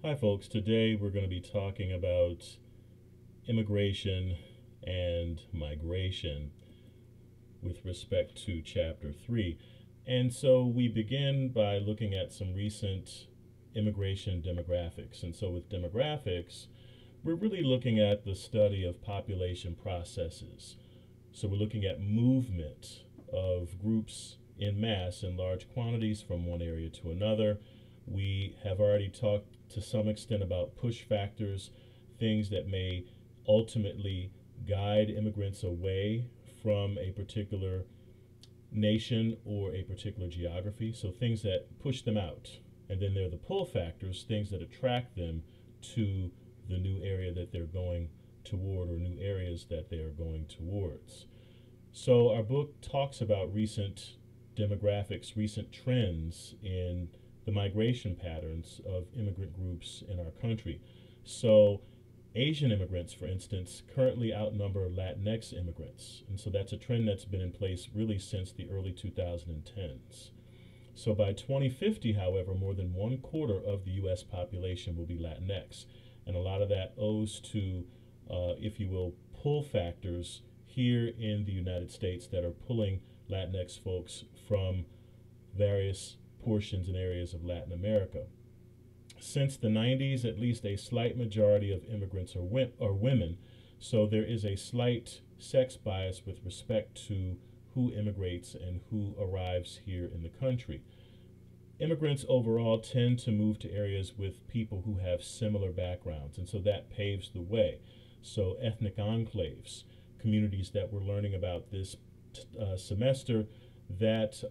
Hi, folks. Today we're going to be talking about immigration and migration with respect to Chapter 3. And so we begin by looking at some recent immigration demographics. And so with demographics, we're really looking at the study of population processes. So we're looking at movement of groups in mass in large quantities from one area to another. We have already talked to some extent about push factors, things that may ultimately guide immigrants away from a particular nation or a particular geography. So things that push them out. And then there are the pull factors, things that attract them to the new area that they're going toward or new areas that they are going towards. So our book talks about recent demographics, recent trends in the migration patterns of immigrant groups in our country. So Asian immigrants, for instance, currently outnumber Latinx immigrants. And so that's a trend that's been in place really since the early 2010s. So by 2050, however, more than 1/4 of the US population will be Latinx. And a lot of that owes to, if you will, pull factors here in the United States that are pulling Latinx folks from various portions and areas of Latin America. Since the 90s, at least a slight majority of immigrants are women, so there is a slight sex bias with respect to who immigrates and who arrives here in the country. Immigrants overall tend to move to areas with people who have similar backgrounds, and so that paves the way. So ethnic enclaves, communities that we're learning about this semester that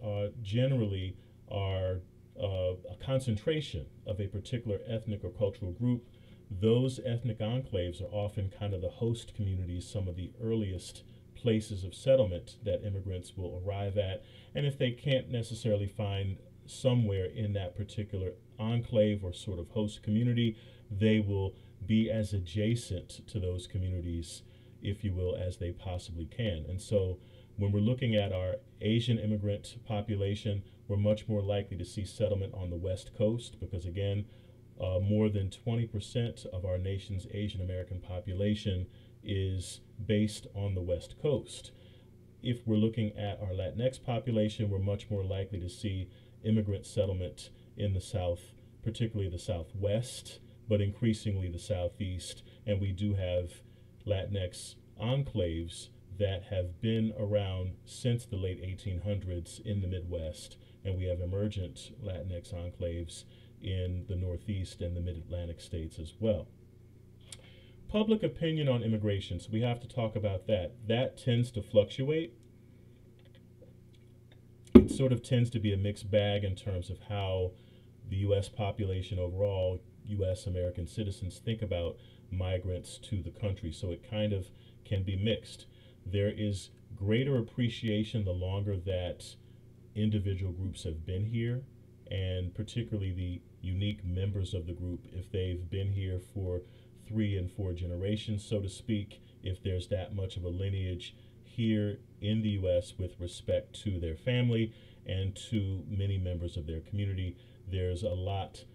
generally are a concentration of a particular ethnic or cultural group. Those ethnic enclaves are often kind of the host communities, some of the earliest places of settlement that immigrants will arrive at. And if they can't necessarily find somewhere in that particular enclave or sort of host community, they will be as adjacent to those communities, if you will, as they possibly can. And so when we're looking at our Asian immigrant population, we're much more likely to see settlement on the West Coast because, again, more than 20% of our nation's Asian American population is based on the West Coast. If we're looking at our Latinx population, we're much more likely to see immigrant settlement in the South, particularly the Southwest, but increasingly the Southeast. And we do have Latinx enclaves that have been around since the late 1800s in the Midwest, and we have emergent Latinx enclaves in the Northeast and the Mid-Atlantic states as well. Public opinion on immigration, so we have to talk about that. That tends to fluctuate. It sort of tends to be a mixed bag in terms of how the U.S. population overall, U.S. American citizens, think about migrants to the country. So it kind of can be mixed. There is greater appreciation the longer that individual groups have been here, and particularly the unique members of the group, if they've been here for 3 and 4 generations, so to speak, if there's that much of a lineage here in the U.S. with respect to their family and to many members of their community, there's a lot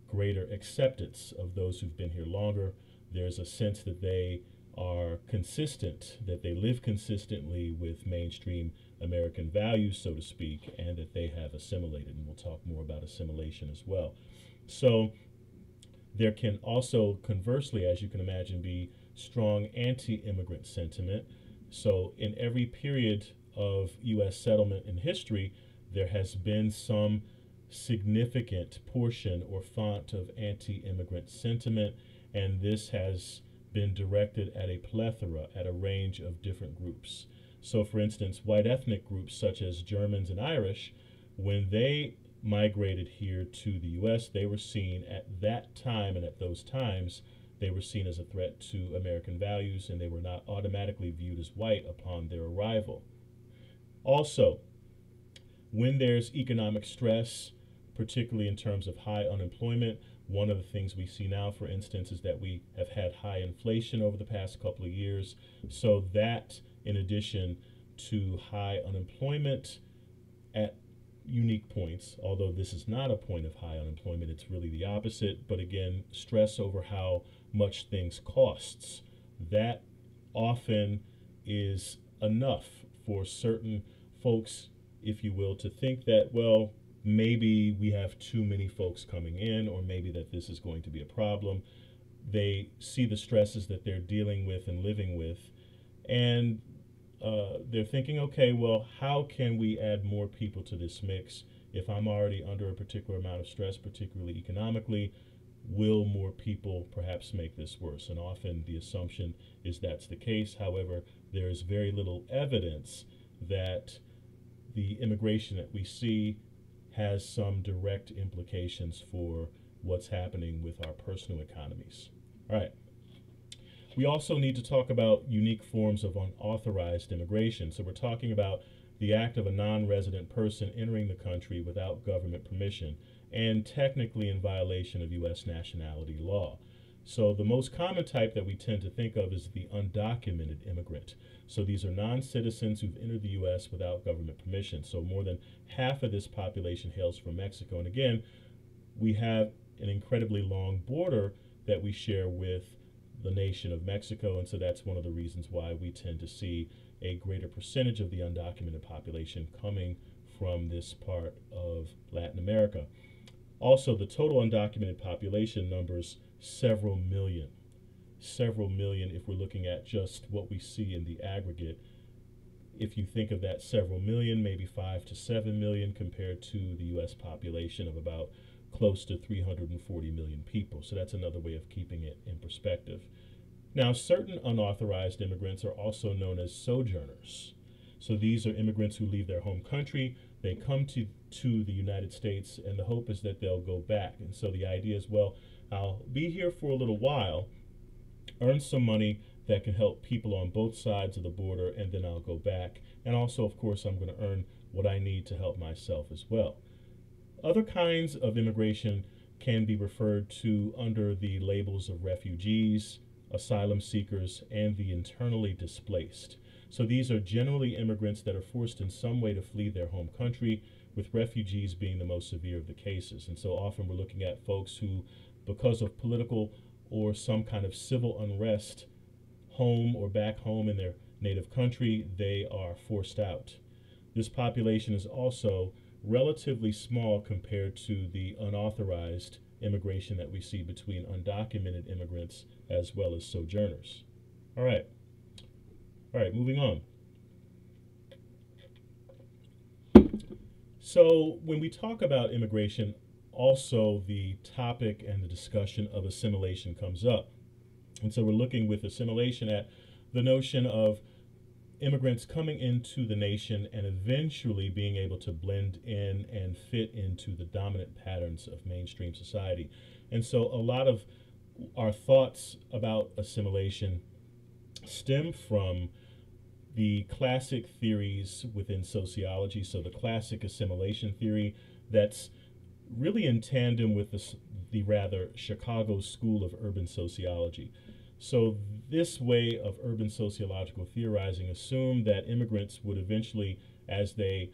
greater acceptance of those who've been here longer. There's a sense that they are consistent, that they live consistently with mainstream American values, so to speak, and that they have assimilated. And we'll talk more about assimilation as well. So there can also, conversely, as you can imagine, be strong anti-immigrant sentiment. So in every period of U.S. settlement in history, there has been some significant portion or font of anti-immigrant sentiment, and this has been directed at a plethora, at a range of different groups. So for instance, white ethnic groups such as Germans and Irish, when they migrated here to the U.S., they were seen at that time and at those times, they were seen as a threat to American values, and they were not automatically viewed as white upon their arrival. Also, when there's economic stress, particularly in terms of high unemployment, one of the things we see now, for instance, is that we have had high inflation over the past couple of years. So that, in addition to high unemployment at unique points, although this is not a point of high unemployment, it's really the opposite. But again, stress over how much things costs. That often is enough for certain folks, if you will, to think that, well, maybe we have too many folks coming in, or maybe that this is going to be a problem. They see the stresses that they're dealing with and living with, and they're thinking, okay, well, how can we add more people to this mix? If I'm already under a particular amount of stress, particularly economically, will more people perhaps make this worse? And often the assumption is that's the case. However, there is very little evidence that the immigration that we see has some direct implications for what's happening with our personal economies. All right. We also need to talk about unique forms of unauthorized immigration. So we're talking about the act of a non-resident person entering the country without government permission and technically in violation of U.S. nationality law. So the most common type that we tend to think of is the undocumented immigrant. So these are non-citizens who've entered the U.S. without government permission. So more than half of this population hails from Mexico. And again, we have an incredibly long border that we share with the nation of Mexico, and so that's one of the reasons why we tend to see a greater percentage of the undocumented population coming from this part of Latin America. Also, the total undocumented population numbers several million if we're looking at just what we see in the aggregate. If you think of that several million, maybe 5 to 7 million compared to the U.S. population of about close to 340 million people. So that's another way of keeping it in perspective. Now, certain unauthorized immigrants are also known as sojourners. So these are immigrants who leave their home country, they come to the United States, and the hope is that they'll go back. And so the idea is, well, I'll be here for a little while, earn some money that can help people on both sides of the border, and then I'll go back. And also, of course, I'm going to earn what I need to help myself as well. Other kinds of immigration can be referred to under the labels of refugees, asylum seekers, and the internally displaced. So these are generally immigrants that are forced in some way to flee their home country, with refugees being the most severe of the cases. And so often we're looking at folks who, because of political or some kind of civil unrest, home or back home in their native country, they are forced out. This population is also relatively small compared to the unauthorized immigration that we see between undocumented immigrants as well as sojourners. All right, moving on. So when we talk about immigration, also the topic and the discussion of assimilation comes up. And so we're looking with assimilation at the notion of immigrants coming into the nation and eventually being able to blend in and fit into the dominant patterns of mainstream society. And so a lot of our thoughts about assimilation stem from the classic theories within sociology. So the classic assimilation theory that's really in tandem with the rather Chicago School of Urban Sociology. So this way of urban sociological theorizing assumed that immigrants would eventually, as they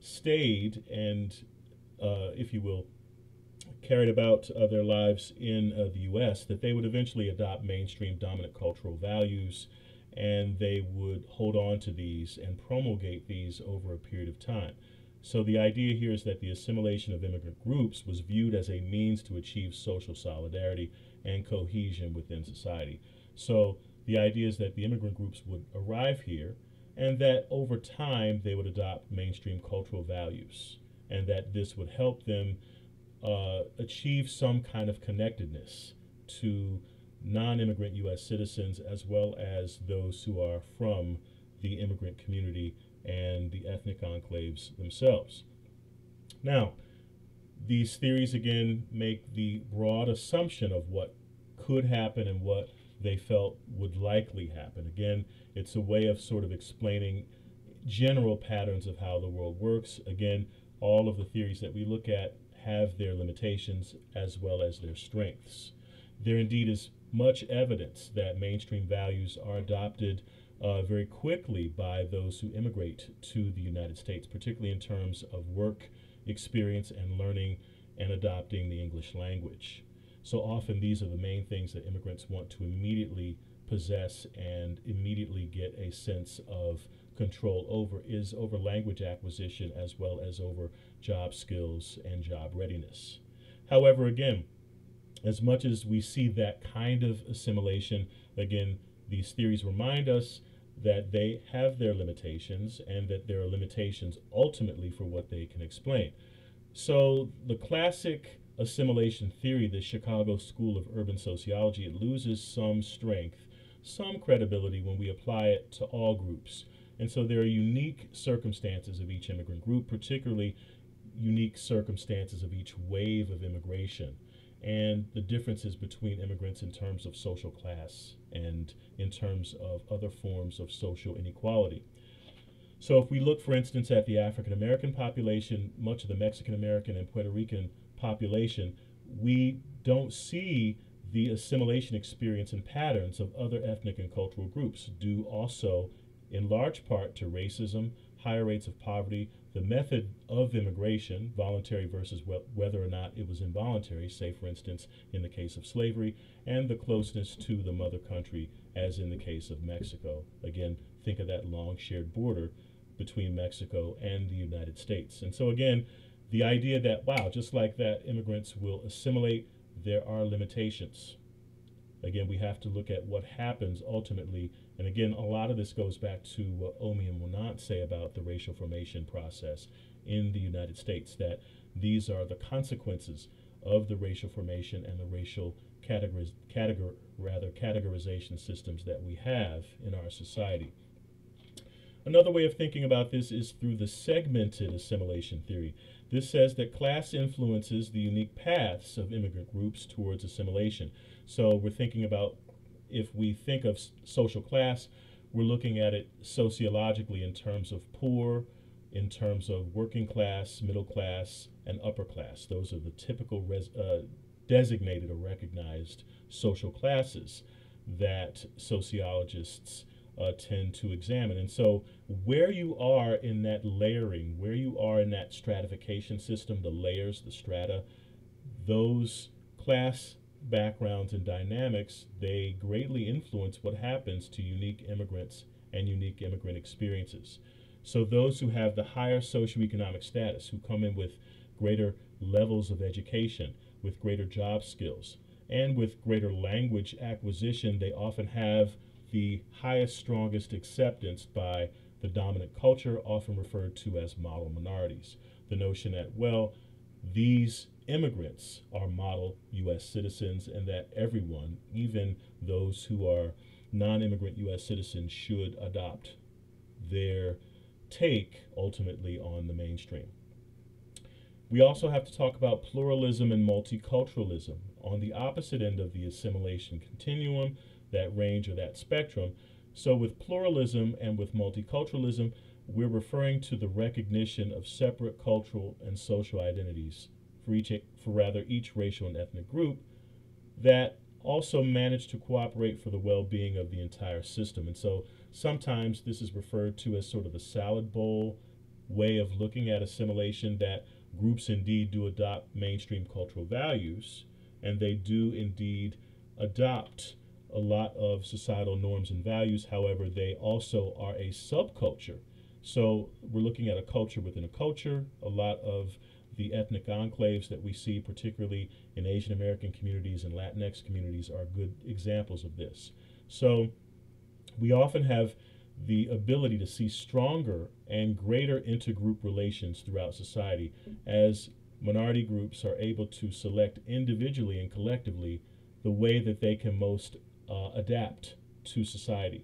stayed and, if you will, carried about their lives in the U.S., that they would eventually adopt mainstream dominant cultural values, and they would hold on to these and promulgate these over a period of time. So the idea here is that the assimilation of immigrant groups was viewed as a means to achieve social solidarity and cohesion within society. So the idea is that the immigrant groups would arrive here and that over time they would adopt mainstream cultural values, and that this would help them achieve some kind of connectedness to non-immigrant U.S. citizens as well as those who are from the immigrant community and the ethnic enclaves themselves. Now, these theories again make the broad assumption of what could happen and what they felt would likely happen. Again, it's a way of sort of explaining general patterns of how the world works. Again, all of the theories that we look at have their limitations as well as their strengths. There indeed is much evidence that mainstream values are adopted very quickly by those who immigrate to the United States, particularly in terms of work experience and learning and adopting the English language. So often these are the main things that immigrants want to immediately possess and immediately get a sense of control over language acquisition as well as over job skills and job readiness. However, again, as much as we see that kind of assimilation, again, these theories remind us that they have their limitations and that there are limitations ultimately for what they can explain. So the classic assimilation theory, the Chicago School of Urban Sociology, it loses some strength, some credibility when we apply it to all groups. And so there are unique circumstances of each immigrant group, particularly unique circumstances of each wave of immigration, and the differences between immigrants in terms of social class and in terms of other forms of social inequality. So if we look, for instance, at the African American population, much of the Mexican American and Puerto Rican population, we don't see the assimilation experience and patterns of other ethnic and cultural groups, due also in large part to racism, higher rates of poverty, the method of immigration, voluntary versus whether or not it was involuntary, say for instance in the case of slavery, and the closeness to the mother country, as in the case of Mexico. Again, think of that long shared border between Mexico and the United States. And so again, the idea that, wow, just like that, immigrants will assimilate, there are limitations. Again, we have to look at what happens ultimately. And again, a lot of this goes back to what Omi and Winant say about the racial formation process in the United States, that these are the consequences of the racial formation and the racial categorization systems that we have in our society. Another way of thinking about this is through the segmented assimilation theory. This says that class influences the unique paths of immigrant groups towards assimilation. So we're thinking about, if we think of social class, we're looking at it sociologically in terms of poor, in terms of working class, middle class, and upper class. Those are the typical designated or recognized social classes that sociologists tend to examine. And so where you are in that layering, where you are in that stratification system, the layers, the strata, those class backgrounds and dynamics, they greatly influence what happens to unique immigrants and unique immigrant experiences. So those who have the higher socioeconomic status, who come in with greater levels of education, with greater job skills, and with greater language acquisition, they often have the highest, strongest acceptance by the dominant culture, often referred to as model minorities. The notion that, well, these immigrants are model U.S. citizens, and that everyone, even those who are non-immigrant U.S. citizens, should adopt their take ultimately on the mainstream. We also have to talk about pluralism and multiculturalism. On the opposite end of the assimilation continuum, that range or that spectrum. So with pluralism and with multiculturalism, we're referring to the recognition of separate cultural and social identities for each racial and ethnic group that also manage to cooperate for the well-being of the entire system. And so sometimes this is referred to as sort of a salad bowl way of looking at assimilation, that groups indeed do adopt mainstream cultural values, and they do indeed adopt a lot of societal norms and values. However, they also are a subculture. So we're looking at a culture within a culture. A lot of the ethnic enclaves that we see, particularly in Asian American communities and Latinx communities, are good examples of this. So we often have the ability to see stronger and greater intergroup relations throughout society as minority groups are able to select individually and collectively the way that they can most adapt to society.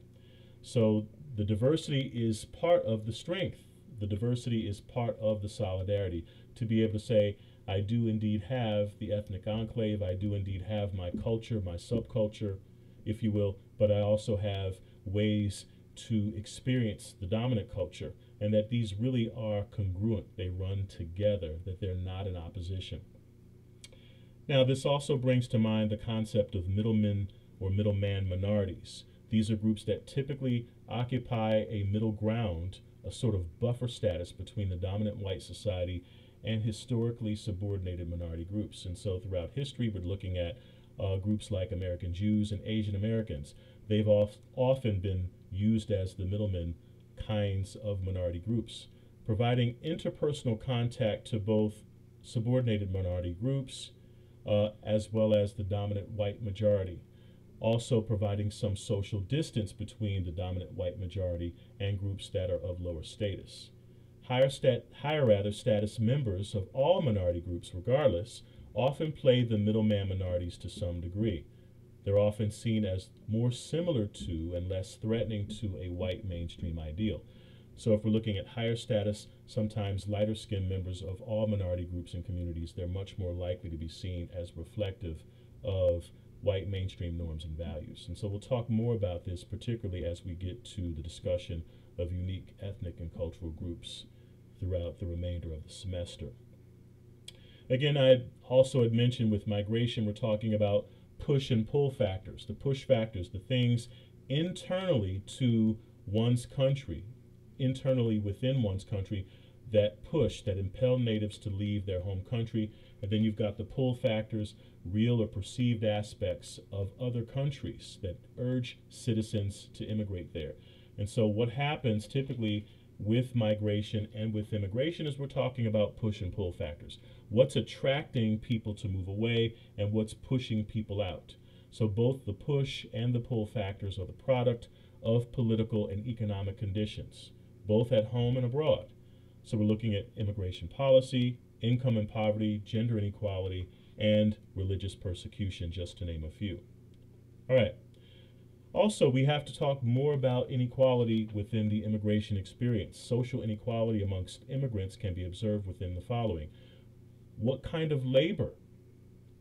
So the diversity is part of the strength. The diversity is part of the solidarity, to be able to say, I do indeed have the ethnic enclave, I do indeed have my culture, my subculture, if you will, but I also have ways to experience the dominant culture, and that these really are congruent. They run together, that they're not in opposition. Now, this also brings to mind the concept of middlemen or middleman minorities. These are groups that typically occupy a middle ground, a sort of buffer status between the dominant white society and historically subordinated minority groups. And so throughout history, we're looking at groups like American Jews and Asian Americans. They've often been used as the middlemen kinds of minority groups, providing interpersonal contact to both subordinated minority groups as well as the dominant white majority, also providing some social distance between the dominant white majority and groups that are of lower status. Higher status members of all minority groups, regardless, often play the middleman minorities to some degree. They're often seen as more similar to and less threatening to a white mainstream ideal. So if we're looking at higher status, sometimes lighter skinned members of all minority groups and communities, they're much more likely to be seen as reflective of white mainstream norms and values. And so we'll talk more about this, particularly as we get to the discussion of unique ethnic and cultural groups throughout the remainder of the semester. Again, I also had mentioned with migration, we're talking about push and pull factors. The push factors, the things internally to one's country, internally within one's country, that push, that impel natives to leave their home country. And then you've got the pull factors, real or perceived aspects of other countries that urge citizens to immigrate there. And so what happens typically with migration and with immigration is we're talking about push and pull factors. What's attracting people to move away and what's pushing people out. So both the push and the pull factors are the product of political and economic conditions, both at home and abroad. So we're looking at immigration policy, income and poverty, gender inequality, and religious persecution, just to name a few. All right. Also, we have to talk more about inequality within the immigration experience. Social inequality amongst immigrants can be observed within the following. What kind of labor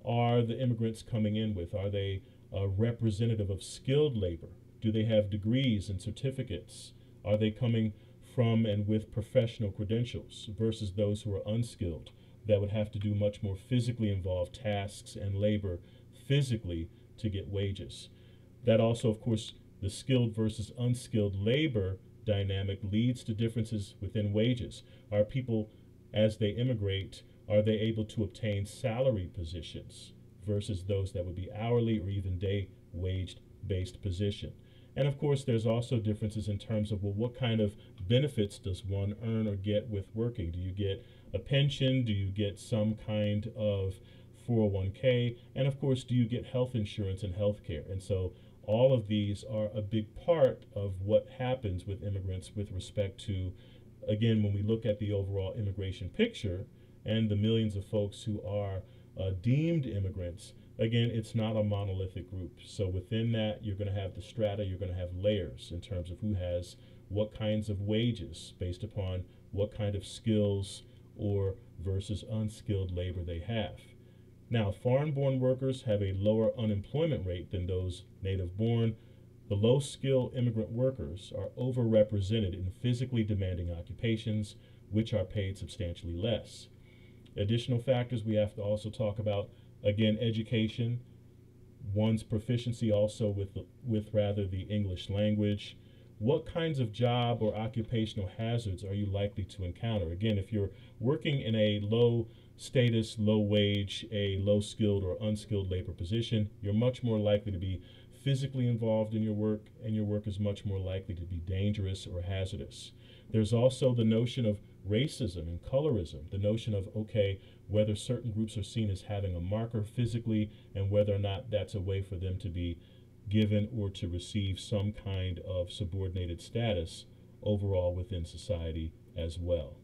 are the immigrants coming in with? Are they representative of skilled labor? Do they have degrees and certificates? Are they coming from and with professional credentials versus those who are unskilled that would have to do much more physically involved tasks and labor physically to get wages? That also, of course, the skilled versus unskilled labor dynamic leads to differences within wages. Are people, as they immigrate, are they able to obtain salaried positions versus those that would be hourly or even day wage based position? And of course, there's also differences in terms of, well, what kind of benefits does one earn or get with working? Do you get a pension? Do you get some kind of 401k? And of course, do you get health insurance and health care? And so all of these are a big part of what happens with immigrants with respect to, again, when we look at the overall immigration picture and the millions of folks who are deemed immigrants, again, it's not a monolithic group. So within that, you're going to have the strata, you're going to have layers in terms of who has what kinds of wages based upon what kind of skills or versus unskilled labor they have. Now, foreign-born workers have a lower unemployment rate than those native-born. The low-skill immigrant workers are overrepresented in physically demanding occupations, which are paid substantially less. Additional factors we have to also talk about, again, education, one's proficiency also with the English language. What kinds of job or occupational hazards are you likely to encounter? Again, if you're working in a low status, low wage, a low skilled or unskilled labor position, you're much more likely to be physically involved in your work, and your work is much more likely to be dangerous or hazardous. There's also the notion of racism and colorism, the notion of, okay, whether certain groups are seen as having a marker physically and whether or not that's a way for them to be given or to receive some kind of subordinated status overall within society as well.